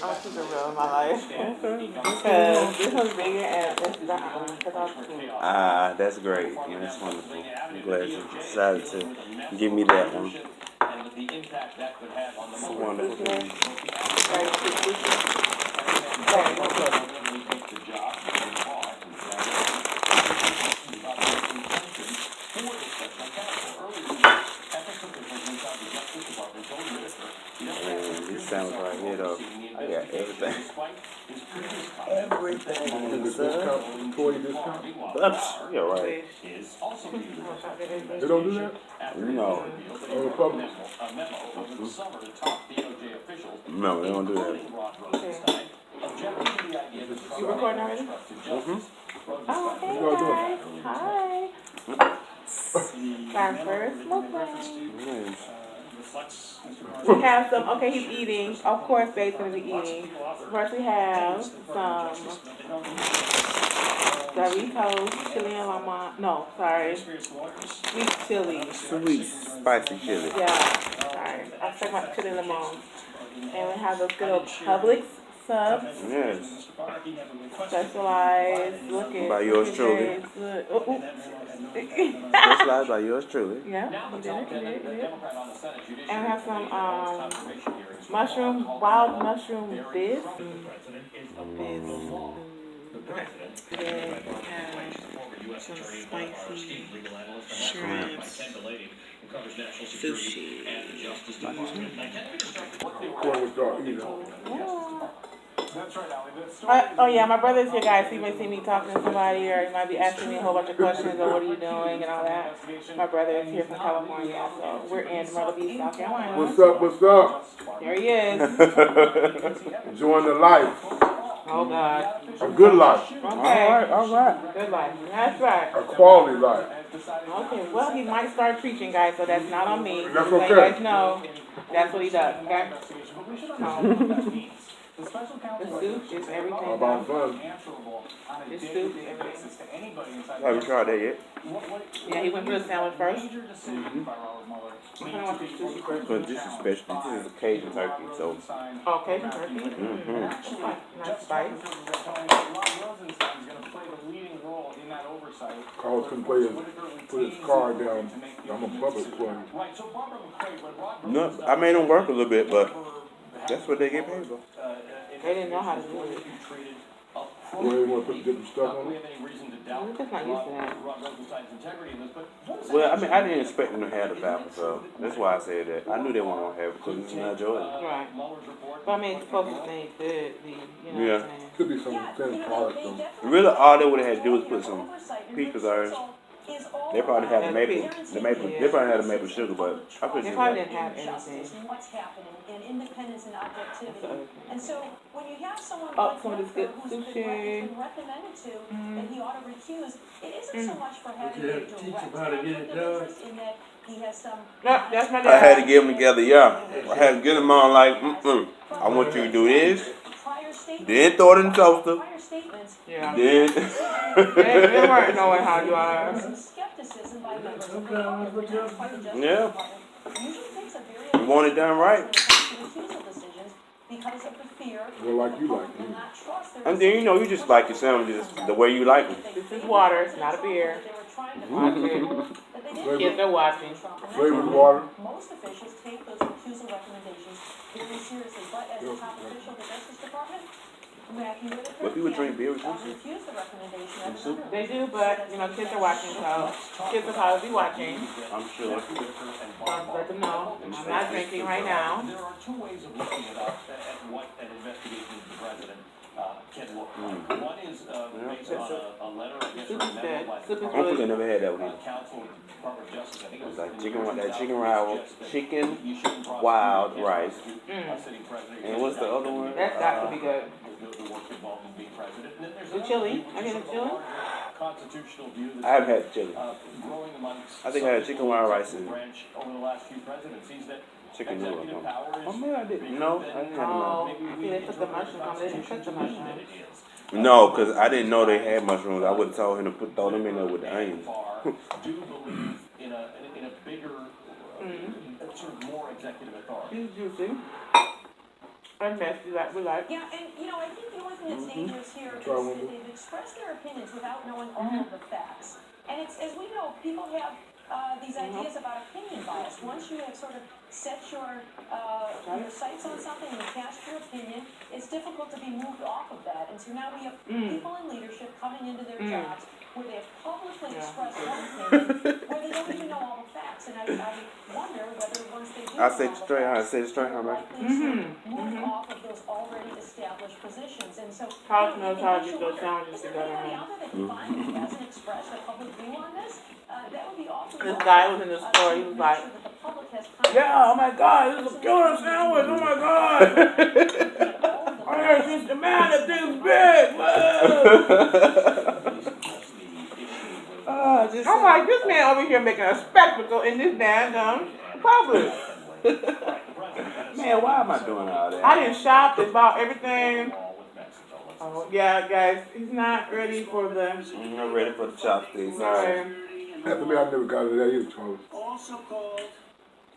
I'll keep it real in my life. Because this one's bigger and it's that one. Ah, that's great. Yeah, that's wonderful. I'm glad you decided to give me that one. It's a wonderful thing. And this sounds right here though. I got everything. Everything. Sir. Employee discount? You're right. They don't do that? No. On the Publix? No, they don't do that. Okay. You recording already? Oh, hey guys. Hi. Our first mukbang. We have some, okay, he's eating. Of course, Babe's going to be eating. First, we have some Doritos, chili and lemon. No, sorry. Sweet chili. Sweet, spicy chili. Yeah, sorry. I said my chili and lemon. And we have those good old Publix subs. Yes. Specialized. Look at. By yours truly. Specialized by yours truly. Yeah, you did it. And we have some wild mushroom bits. Then we have some spicy shrimps. Sushi. Oh yeah, my brother's here, guys. So you may see me talking to somebody, or you might be asking me a whole bunch of questions, or what are you doing, and all that. My brother is here from California, so we're in Myrtle Beach, South Carolina. What's up, what's up? There he is. Enjoying the life. Oh God. A good life. Okay. All right. Good life. That's right. A quality life. Okay, well, he might start preaching, guys, so that's not on me. That's So you okay. guys know that's what he does, okay? The soup is everything. How about fun? The soup is everything. Haven't tried that yet. Yeah, he went for the salad first. I kind of want the sushi first. But this is special. This is a Cajun turkey, so. Oh, Cajun turkey? Nice spice. Carl couldn't put his car down. I'm a public employee. No, I made them work a little bit, but that's what they get paid for. They didn't know how to do it. You really want to put different stuff on it? I'm just not used to that. Well, I mean, I didn't expect them to have the valve, so that's why I said that. I knew they weren't going to have it because it's not Jordan. Right. But I mean, it's supposed to stay good, you know Yeah. what I'm saying? Could be some thin product though. Really, all they would have had to do was put some peach preserves. They probably had the maple. They probably had the maple sugar, but I couldn't They see probably that. didn't have anything. What's happening in independence and objectivity. And so when you have someone Oh, like some of this Rutger good who's sushi. been recommended to that he ought to recuse, it isn't so much for having a direct conflict of interest in that he has some. No, that's my I dad. had to get them together, yeah. I had to get them on like, I want you to do this, then throw it in the toaster, Yeah. then. They weren't knowing how you are. Skepticism by members of the public. Yeah. Usually takes a very You want it done right. recusal decisions because of the fear Well, like you like will me. not trust their And then, you know, you just like your sandwiches the way you like them. This is water, it's not a beer. Watch it. Kids are watching. Flavored water. Most officials take those recusal recommendations very seriously, but as a top official of the Justice Department, Matthew Whitaker But people drink beer with refused the recommendation. They do, but, you know, kids are watching, so kids will probably be watching. I'm sure. Let them know. I'm not drinking right now. There are two ways of looking at what an investigation of the president can look like. One is based on a letter, I guess, or a memo by the Hopefully I never had that one. counsel of the Department of Justice. I think It it was was like chicken wild rice. sitting president. And what's the other one? That's got to be good. The work involved in being president. And then there's The chili. I get a chili. constitutional view I haven't had chili. growing amongst I think I had chicken wild rice and branch over the last few presidencies that chicken noodle. executive power is Oh man, I didn't. No, I didn't have Oh, see, they took the mushrooms on. They didn't cook the mushrooms. no. No, because I didn't know they had mushrooms. I would have told him to throw them in there with the onions. do believe in a bigger, sort of more executive authority. It's juicy. And messy like we like. Yeah, and you know, I think the only thing that's dangerous here is that they've expressed their opinions without knowing all of the facts. And it's, as we know, people have these ideas about opinion bias. Once you have sort of set your sights on something and cast your opinion, it's difficult to be moved off of that. And so now we have people in leadership coming into their jobs where they have publicly expressed one opinion, where they don't even know all the facts. And I wonder whether once they do I know say all the straight, I facts, say straight, how they're much? likely to move off of those already established positions. And so, College you know, knows how to it get makes you those wonder, challenges is there together. anybody out there that finally hasn't expressed a public view on this? That would be awfully This helpful, guy was in the store, he was to like, make sure that the public has yeah, oh confidence my God, this is a killer sandwich, oh my God. I heard this man that thing's big, I'm like, this man over here making a spectacle in this damn Publix. Man, why am I doing all that? I didn't shop and bought everything. Oh, yeah, guys, he's not ready for the... I'm not ready for the chopsticks. Sorry. After me, I never got it that either, Charlie.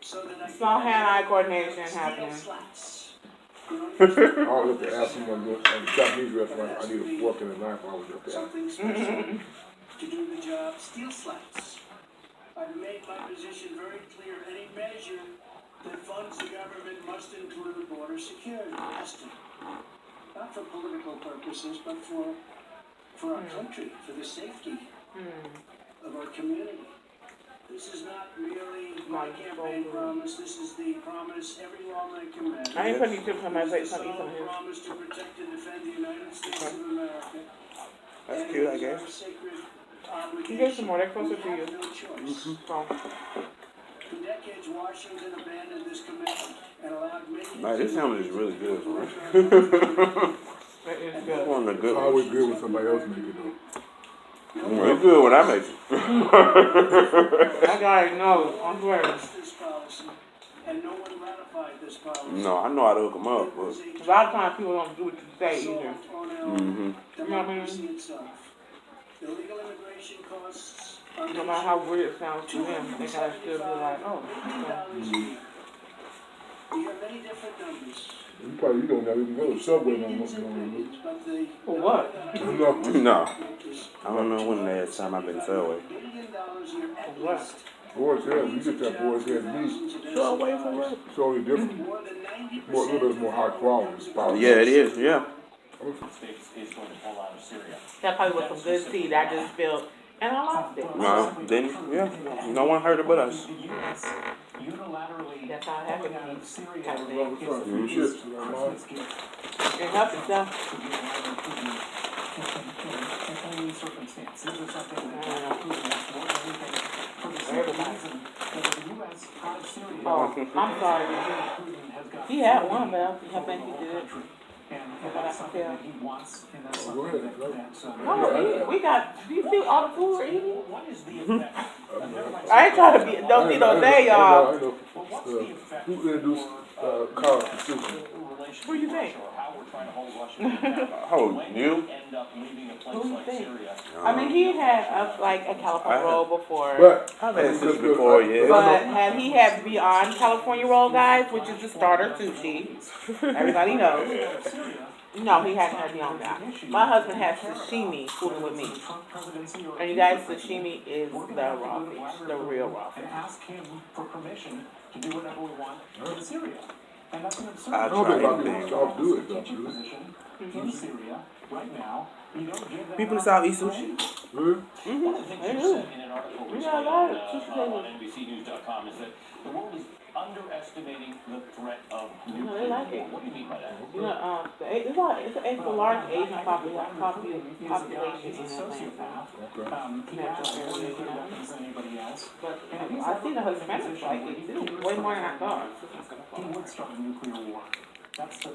Small hand-eye coordination happening. I always have to ask someone at a Japanese restaurant, I need a fork and a knife. I always have to ask. Something special to do the job. Steel slats. I've made my position very clear. Any measure that funds the government must include border security. Not for political purposes, but for our country, for the safety of our community. This is not merely my campaign promise. This is the promise every lawmaker made. I ain't putting any chips on my plate, This so is I'm the eating his. promise to protect and defend the United States of America. That's cute, I guess. You get some more, they're closer to you. No choice. So, For decades, Washington abandoned this commitment and allowed millions Man, this sandwich is really good. that is It's good. one of the good It's ones. always good when somebody else make it though. It's good when I make it. That guy knows, I'm swear. this policy, and no one ratified this policy. No, I know how to hook them up, but A lot of times people don't do what you say either. On our mm-hmm. democracy itself. Illegal immigration costs are No matter how weird it sounds to them, they gotta still be like, oh. $250 a week. We have many different numbers. You don't ever even go to Subway no more. But the For what? No. No. I don't know when the last time I've been Subway. $1 billion a year at What? least. Boys Head, you get that Boys Head meat. Subway for what? It's totally different. More than 90% More, a little bit more high quality. It's probably- Yeah, it is. Yeah. States is going to pull out of Syria. That probably was some good seed I just spilled. And I liked it. No, then yeah, no one heard it but us. The U.S. unilaterally That's how it happened. pulling out of Syria Kind of is thing. the Mm, biggest shit, you know, Christmas gift It helped itself. to Vladimir Putin in any circumstance. This is something that Vladimir Putin wants more than anything for the simple reason that the U.S. out of Syria. Oh, I'm sorry. Putin has got He had one, but I think he did it. And that's something that he wants, and that's Go something ahead, that's Oh, we got, do you see all the food we're eating? what is the effect? I ain't trying to be, don't see no day, y'all. I know. Well, what's the effect Who introduced Carl to sushi? Who you think? or how we're trying to hold Russia accountable? Oh, When you? end up leaving a place Who you like think? Syria. I mean, he had like a California roll before. But I've had sushi before, yeah. But had he had beyond California roll, guys, which is the starter sushi, everybody knows. No, he hadn't had beyond that. My husband has sashimi food with me. And you guys, sashimi is the raw fish, the real raw fish. And ask him for permission to do whatever we want in Syria. And that's an absurd I I don't think try a lot of anything. people South do it though, strategic do position in Syria right now. You don't give them People in South eat sushi. they? Really? One of the things They you do. said in an article We recently got a lot of on sushi places. NBCnews.com is that the world is underestimating the threat of No, nuclear they like war. it. What do you mean by that? You know, it's a large Asian population in He's a that sociopath. Okay. He has more nuclear weapons than anybody else. But I see the Hispanics like it too, way more than I thought. He would start a nuclear war. That's who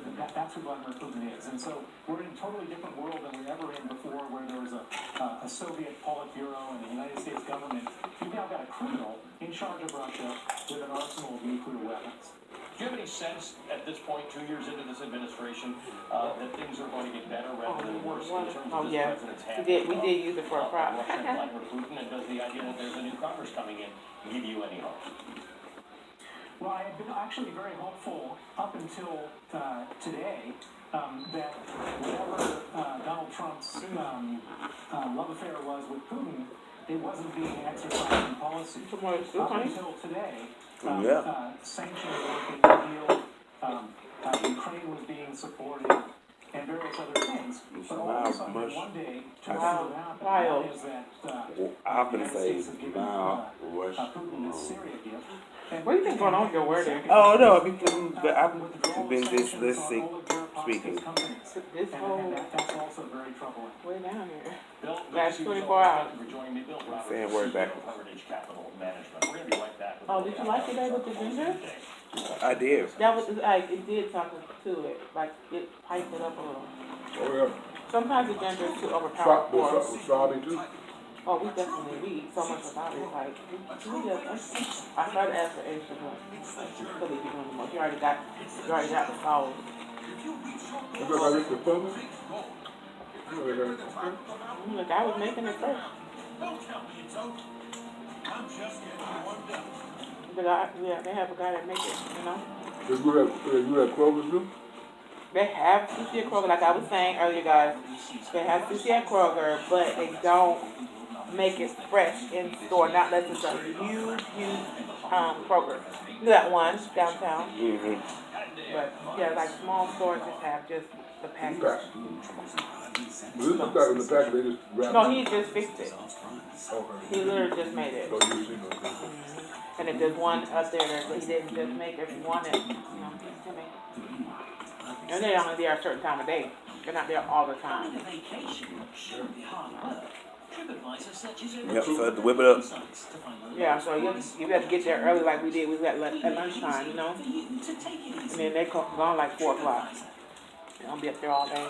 Vladimir Putin is. And so we're in a totally different world than we were ever in before, where there was a Soviet Politburo and the United States government. You've now got a criminal in charge of Russia with an arsenal of nuclear weapons. Do you have any sense at this point, 2 years into this administration, that things are going to get better rather than worse in terms of this president's handling We did use it for a prop. Russia and Vladimir Putin? And does the idea that there's a new Congress coming in give you any hope? Well, I had been actually very hopeful up until today that whatever Donald Trump's love affair was with Putin, it wasn't being exercised in policy. Up until today, sanctions were being revealed, Ukraine was being supported, and various other things. But all of a sudden, one day, turns around and is that I'm gonna say now Putin is Syria gift. What do you think going on with your word there? Oh no, I've been dyslexic speaking. This whole That's also very troubling. way down here. Last 24 hours. Saying word backwards. Oh, did you like it there with the ginger? I did. That was like it did something to it, like it piped it up a little. Oh, yeah. Sometimes the ginger is too overpowering for us. Wasabi too. Oh, we eat so much about it. Like I started to ask for extra, but really be doing more. You already got the sauce. You got this for Publix? Look, I was making it first. But they have a guy that makes it, you know. You have Kroger's too? They have sushi at Kroger, like I was saying earlier, guys. They have sushi at Kroger, but they don't make it fresh in store, not unless it's a huge Kroger. You got one downtown. But yeah, like small stores just have just the package. This is not in the package, they just wrap No, he just fixed it. Okay. He literally just made it. Oh, you see, okay. And if there's one up there that he didn't just make, if you want it, you know, he make it. And they're only there a certain time of day. They're not there all the time. Yep, so I had to whip it up. Yeah, so you have to get there early like we did. We was at lunchtime, you know. And then they gone like 4 o'clock. They're gonna be up there all day.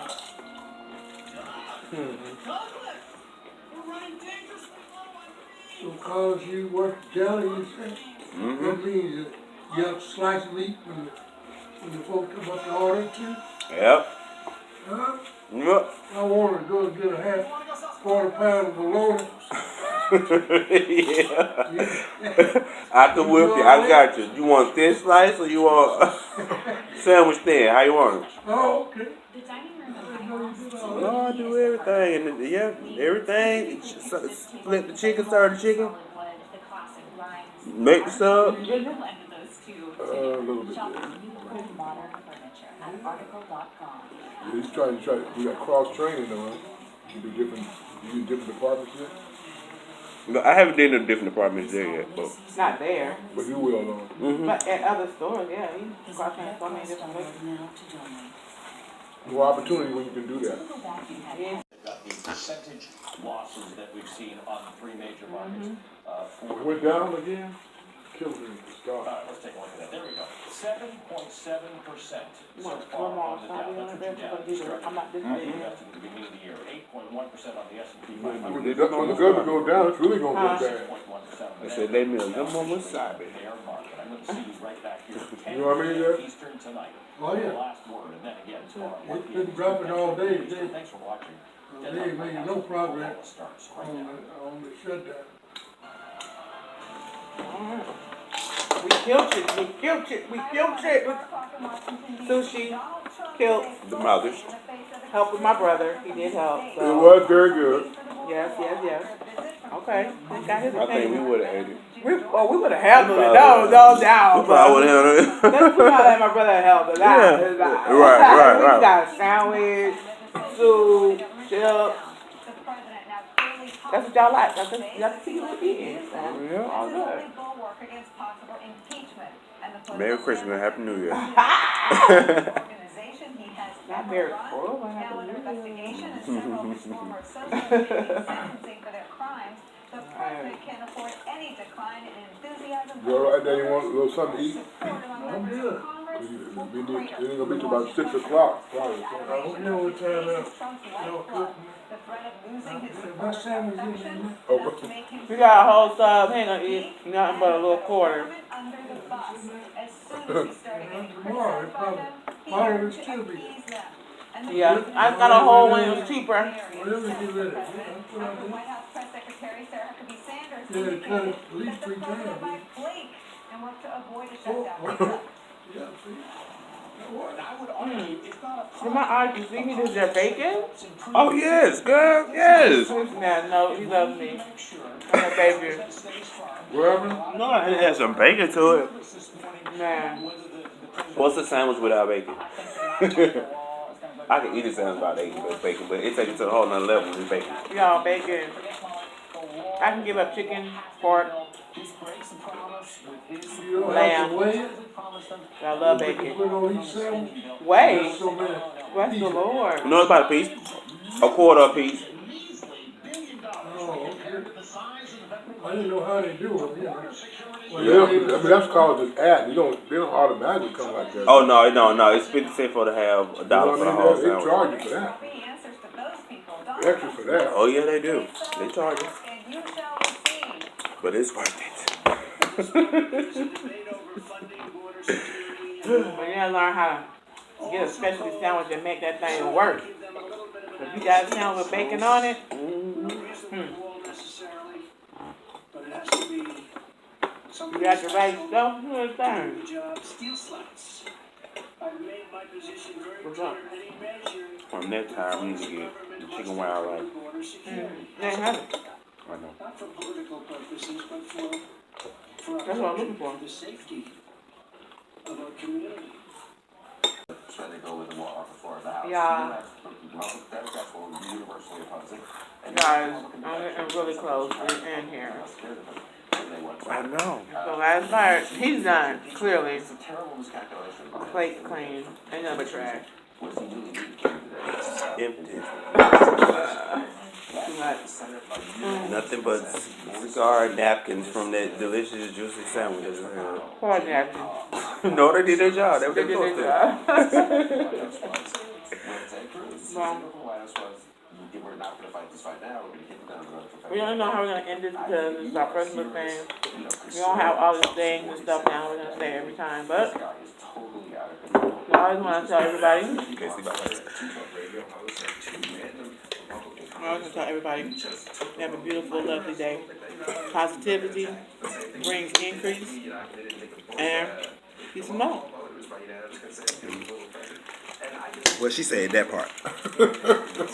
So cause you work deli, you say? That means that you have to slice meat when the folks come up to order too? Yep. Huh? Yep. I wanna go get a quarter pound of bologna. Yeah. I can whip you. I got you. You want thin slice or you want sandwich thin? How you want it? Oh, okay. No, I do everything. And everything. Split the chicken, serve the chicken. Make the sub. A little bit. He's trying to, we got cross training though, huh? You do different departments yet? No, I haven't done the different departments there yet, but Not there. But you will though. But at other stores, yeah. You cross train so many different places. More opportunity when you can do that. Yeah. Got the percentage losses that we've seen on the 3 major markets. It went down again? Killed me. Stop. Let's take a look at that. There we go. 7.7% You so want far on the wasabi Dow. on That's it? what you I'm not this big. That's at the beginning of the year. 8.1% on the S&P 500. When the government goes down, it's really gonna go bad. 6.1%. I said they need a little more wasabi. Bear market. I'm going to see you right back here. You know what I mean, Jeff? Eastern tonight. Oh, yeah. The last word, and then again tomorrow. It's been dropping all day today. Thanks for watching. They ain't making no progress Starts right now. on the shutdown. We killed it. We killed it. We killed it. Sushi killed. The mothers. Helped with my brother. He did help. It So. was very good. Yes. Okay. He got his I think we opinion. would have ate it. We would have handled it. No doubt. We probably would have handled it. Let's not let my brother help us. Yeah. Right. We got a sandwich, soup, chips. That's what y'all like. That's what people eating. Yeah. All good. Merry Christmas and Happy New Year. Not Merry Christmas. Happy New Investigation and several of his former associates are sentencing for their crimes. The president can't afford any decline in enthusiasm. You all right there? You want a little something to eat? I'm good. It ain't gonna be till about 6 o'clock. Probably. I don't know what time y'all cook. The threat of losing his My sandwich is in there. Oh, We got a whole sub. He ain't gonna eat nothing but a little quarter. under the bus. As soon as he started getting Tomorrow, criticized by them, he tomorrow had will to still be. appease them. And the Yeah, I got a whole one. It was cheaper. Whatever you ready. That's what I After do. White House Press Secretary Sarah Huckabee Sanders Yeah, they cut it indicated at least that the 3 times. president-elect Blake and work to avoid a Oh, shutdown. yeah, see? I would argue it's not a Did my eyes deceive me? Is there bacon? Oh yes, girl, yes. Nah, no, he loves me. I'm a baby. Wherever. No, it has some bacon to it. Nah. What's a sandwich without bacon? I can eat a sandwich without bacon, but it takes it to a whole nother level with bacon. Y'all, bacon. I can give up chicken, pork, You don't have to weigh it. I love You bacon. put on each sandwich. Wait. There's so many. Bless the Lord. No, it's about a piece. A quarter a piece. Oh, okay. I didn't know how they do it, you know. Well, Yeah, I mean that's called just ad. They don't automatically come like that. Oh no, it's 50 cents for to have $1 You know for the what I whole mean? They sandwich. charge you for that. The answers to those people, don't Extra for that. Oh yeah, they do. They charge you, and you shall receive. but it's worth it. But you gotta learn how to get a specialty sandwich and make that thing work. If you got a sandwich with bacon on it, you got the right stuff to the thing. What's up? From that time, we need to get the chicken wild rice. They have it. I know. Not for political purposes, but for That's what I'm looking for. the safety of our community. So they go with the more upper floor of the house. Yeah. That's what we're universally opposing. Guys, I'm getting really close in here. I know. So last night, he's done, clearly. It's a terrible miscalculation. Plate clean. Ain't nothing but trash. What's he really need to do Empty. Too much. Nothing but cigar napkins from that delicious juicy sandwich. that we had. Poor napkin. No, they did their job. They were They did supposed their to. Well, We're not going to fight this fight now. We're going to kick it down the road. we don't know how we're going to end this because it's our first thing. We don't have all these things and stuff now we're going to say every time. But I always want to tell everybody. I always want to tell everybody they have a beautiful, lovely day. Positivity brings increase and peace and love. Well, she said that part.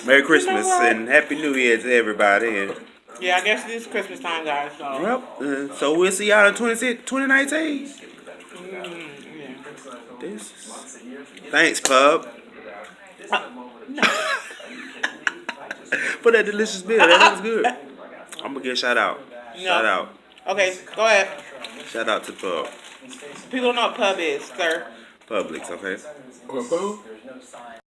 Merry Christmas and Happy New Year to everybody. And Yeah, I guess it is Christmas time, guys. So, well, so we'll see y'all in 2019. yeah. This. Thanks, Pub. For that delicious meal. That was good. I'm going to get a shout out. Shout out. Okay, go ahead. Shout out to Pub. People don't know what pub is, sir. Publix, okay? What,